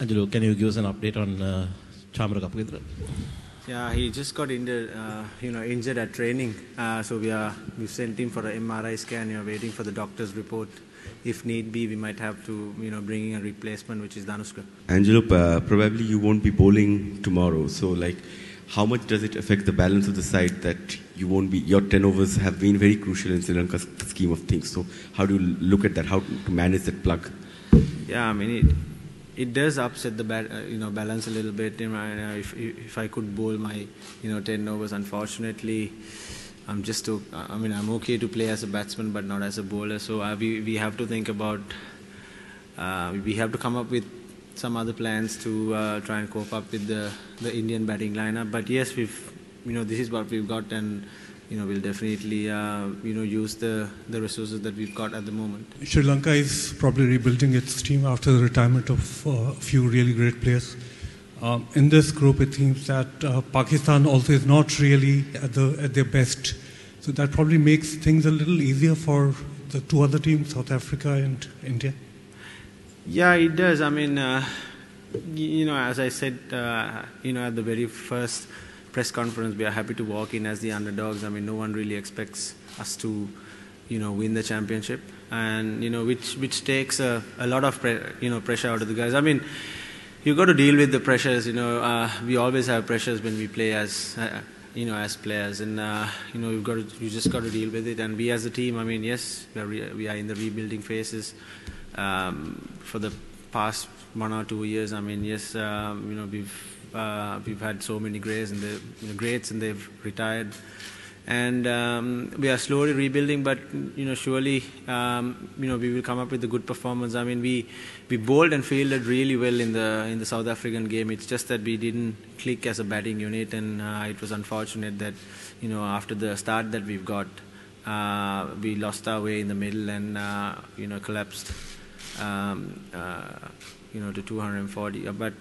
Angelo, can you give us an update on Chamara Kapagindra? Yeah, he just got injured, injured at training. So we sent him for an MRI scan. Waiting for the doctor's report. If need be, we might have to, bring in a replacement, which is Dhanushka. Angelo, probably you won't be bowling tomorrow. So, how much does it affect the balance of the side that you won't be? Your 10 overs have been very crucial in Sri Lanka's scheme of things. So, how do you look at that? How to manage that plug? Yeah, I mean it does upset the balance a little bit. If I could bowl my 10 overs, unfortunately, I'm okay to play as a batsman, but not as a bowler. So we have to think about. We have to come up with some other plans to try and cope up with the Indian batting lineup. But yes, this is what we've got, and we'll definitely use the resources that we've got at the moment. Sri Lanka is probably rebuilding its team after the retirement of a few really great players. In this group, it seems that Pakistan also is not really at their best. So that probably makes things a little easier for the two other teams, South Africa and India. Yeah, it does. I mean, as I said, at the very first press conference, we are happy to walk in as the underdogs. I mean, no one really expects us to, win the championship, and which takes a lot of pressure out of the guys. I mean, you got to deal with the pressures. We always have pressures when we play as as players, and you just got to deal with it. And we as a team, I mean, yes, we are in the rebuilding phases for the past 1 or 2 years. I mean, yes, we've had so many greats and they've retired, and we are slowly rebuilding. But surely we will come up with a good performance. I mean, we bowled and fielded really well in the South African game. It's just that we didn't click as a batting unit, and it was unfortunate that after the start that we've got, we lost our way in the middle and collapsed. To 240. But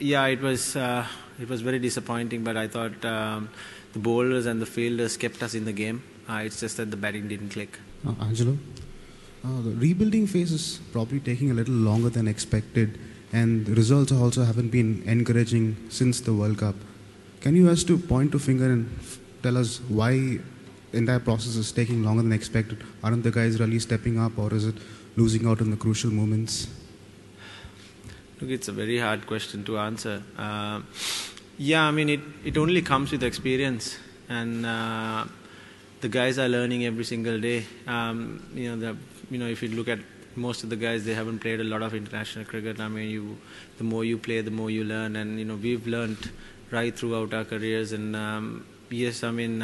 yeah, it was very disappointing. But I thought the bowlers and the fielders kept us in the game. It's just that the batting didn't click. Angelo, the rebuilding phase is probably taking a little longer than expected, and the results also haven't been encouraging since the World Cup. Can you ask to point to finger and tell us why the entire process is taking longer than expected? Aren't the guys really stepping up, or is it losing out in the crucial moments? Look, it's a very hard question to answer. Yeah, I mean, it only comes with experience, and the guys are learning every single day. If you look at most of the guys, they haven't played a lot of international cricket. I mean, the more you play, the more you learn, and we've learned right throughout our careers. And yes, I mean,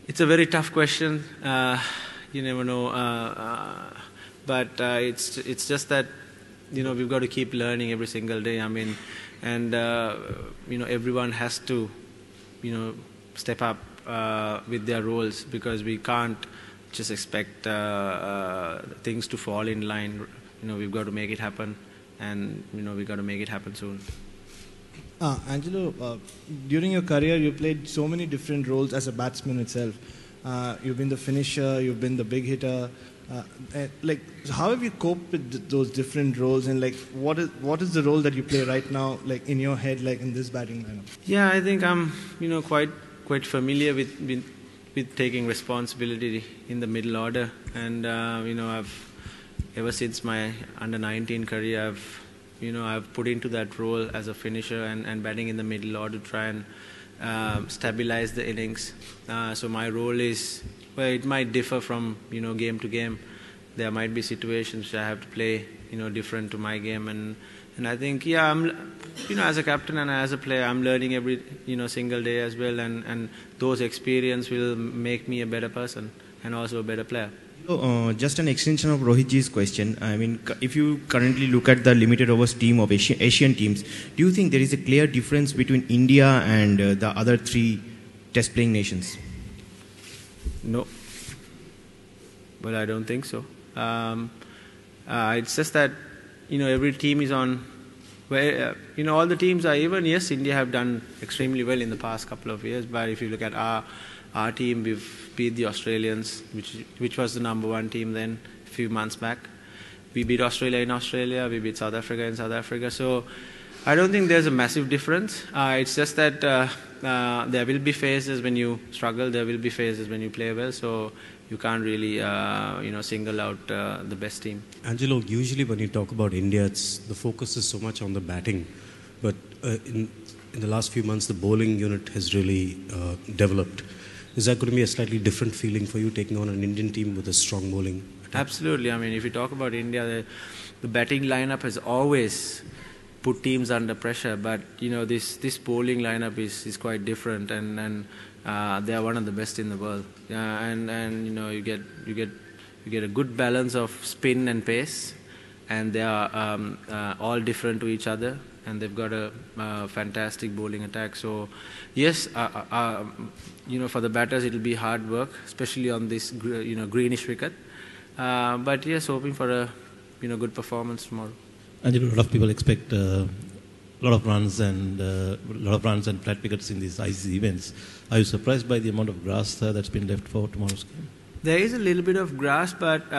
it's a very tough question. You never know, but it's just that we've got to keep learning every single day. I mean, and everyone has to step up with their roles, because we can't just expect things to fall in line. We've got to make it happen, and we've got to make it happen soon. Angelo, during your career, you played so many different roles as a batsman itself. You've been the finisher, you've been the big hitter. How have you coped with those different roles, and what is the role that you play right now, in your head, in this batting lineup? Yeah, I think I'm quite familiar with taking responsibility in the middle order, and I've ever since my under-19 career, I've put into that role as a finisher and batting in the middle order to try and stabilize the innings. So my role is, well, it might differ from game to game. There might be situations which I have to play different to my game, and I think, yeah, I'm as a captain and as a player, I'm learning every single day as well, and those experience will make me a better person and also a better player. Just an extension of Rohitji's question. I mean, if you currently look at the limited overs team of Asian teams, do you think there is a clear difference between India and the other 3 test playing nations? No. Well, I don't think so. It's just that every team is on where all the teams are even. Yes, India have done extremely well in the past couple of years, but if you look at our team, we've beat the Australians, which was the #1 team then a few months back, We beat Australia in Australia, we beat South Africa in South Africa. So I don't think there's a massive difference. It's just that there will be phases when you struggle, there will be phases when you play well. So you can't really, single out the best team. Angelo, usually when you talk about India, the focus is so much on the batting. But in the last few months, the bowling unit has really developed. Is that going to be a slightly different feeling for you, taking on an Indian team with a strong bowling attack? Absolutely. I mean, if you talk about India, the batting lineup has always put teams under pressure. But, this bowling lineup is quite different. And they are one of the best in the world. You get a good balance of spin and pace. And they are all different to each other. And they've got a fantastic bowling attack. So, yes, for the batters it'll be hard work, especially on this greenish wicket. But yes, hoping for a good performance tomorrow. And a lot of people expect a lot of runs and flat wickets in these ICC events. Are you surprised by the amount of grass that's been left for tomorrow's game? There is a little bit of grass, but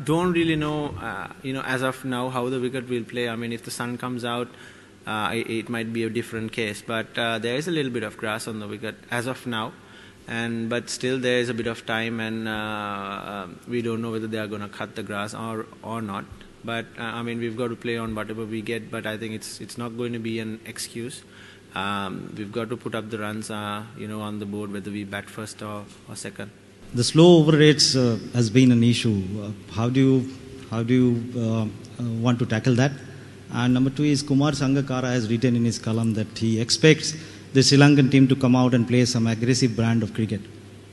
don't really know, as of now, how the wicket will play. I mean, if the sun comes out, it might be a different case. But there is a little bit of grass on the wicket as of now. But still there is a bit of time, and we don't know whether they are going to cut the grass or not. But we've got to play on whatever we get. But I think it's not going to be an excuse. We've got to put up the runs, on the board, whether we bat first or second. The slow over rates has been an issue. How do you want to tackle that? And number two is Kumar Sangakkara has written in his column that he expects the Sri Lankan team to come out and play some aggressive brand of cricket.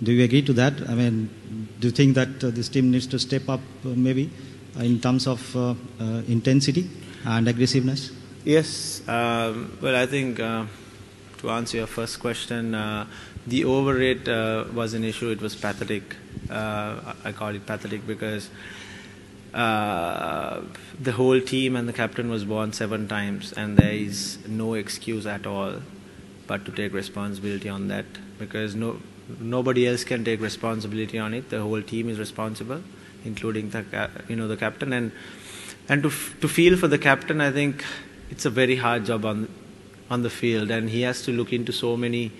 Do you agree to that? I mean, do you think that this team needs to step up maybe in terms of intensity and aggressiveness? Yes. Well, I think to answer your first question, the over rate was an issue. It was pathetic. I call it pathetic because the whole team and the captain was born 7 times, and there is no excuse at all but to take responsibility on that, because nobody else can take responsibility on it. The whole team is responsible, including the captain, and to feel for the captain, I think it's a very hard job on the field, and he has to look into so many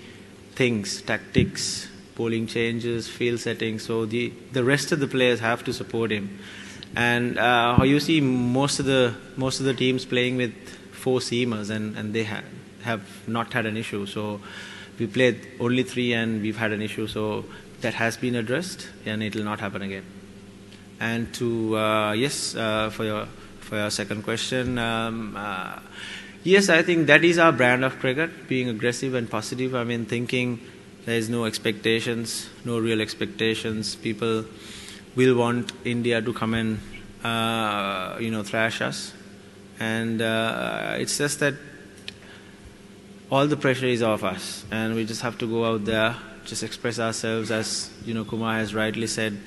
things, tactics, bowling changes, field settings. So the rest of the players have to support him. And you see most of the teams playing with 4 seamers, and they have not had an issue. So we played only 3 and we've had an issue. So that has been addressed, and it will not happen again. And for your second question, yes, I think that is our brand of cricket, being aggressive and positive. I mean, thinking there is no expectations, no real expectations. People will want India to come and thrash us, and it's just that all the pressure is off us, and we just have to go out there, just express ourselves, as Kumar has rightly said.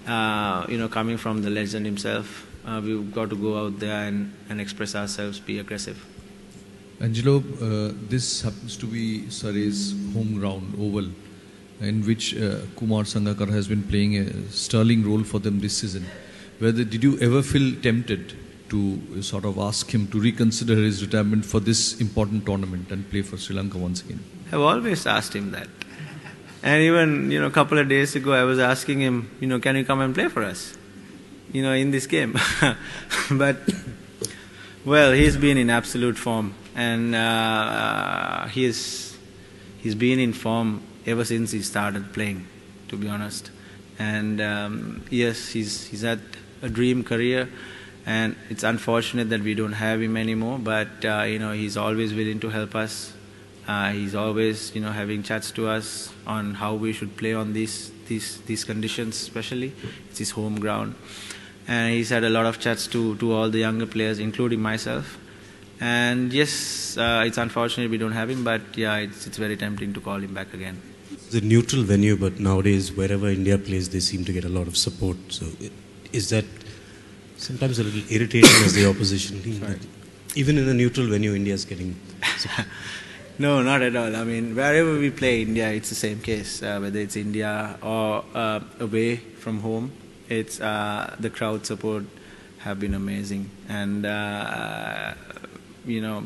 Coming from the legend himself, we've got to go out there and express ourselves, be aggressive. Angelo, this happens to be Surrey's home ground, Oval, in which Kumar Sangakkara has been playing a sterling role for them this season. Did you ever feel tempted to sort of ask him to reconsider his retirement for this important tournament and play for Sri Lanka once again? I've always asked him that. And even, a couple of days ago, I was asking him, can you come and play for us, in this game? But, well, he's been in absolute form. And he's been in form ever since he started playing, to be honest. And yes, he's had a dream career, and it's unfortunate that we don't have him anymore. But he's always willing to help us. He's always having chats to us on how we should play on these conditions, especially. It's his home ground, and he's had a lot of chats to all the younger players, including myself. And yes, it's unfortunate we don't have him, but yeah, it's very tempting to call him back again. It's a neutral venue, but nowadays wherever India plays, they seem to get a lot of support. So is that sometimes a little irritating as the opposition team? Right. Even in a neutral venue, India is getting support. No, not at all. I mean, wherever we play India, it's the same case. Whether it's India or away from home, it's the crowd support have been amazing. And you know,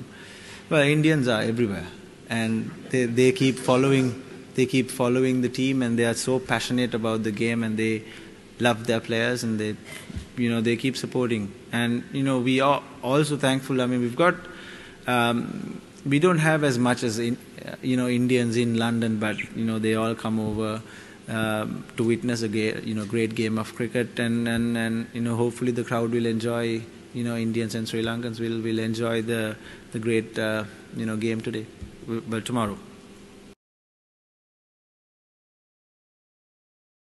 well, Indians are everywhere, and they keep following. They keep following the team, and they are so passionate about the game, and they love their players, and they keep supporting. And we are also thankful. I mean, we've got. We don't have as much as Indians in London, but they all come over to witness a great game of cricket, and hopefully the crowd will enjoy. Indians and Sri Lankans will enjoy the great game today, well, tomorrow.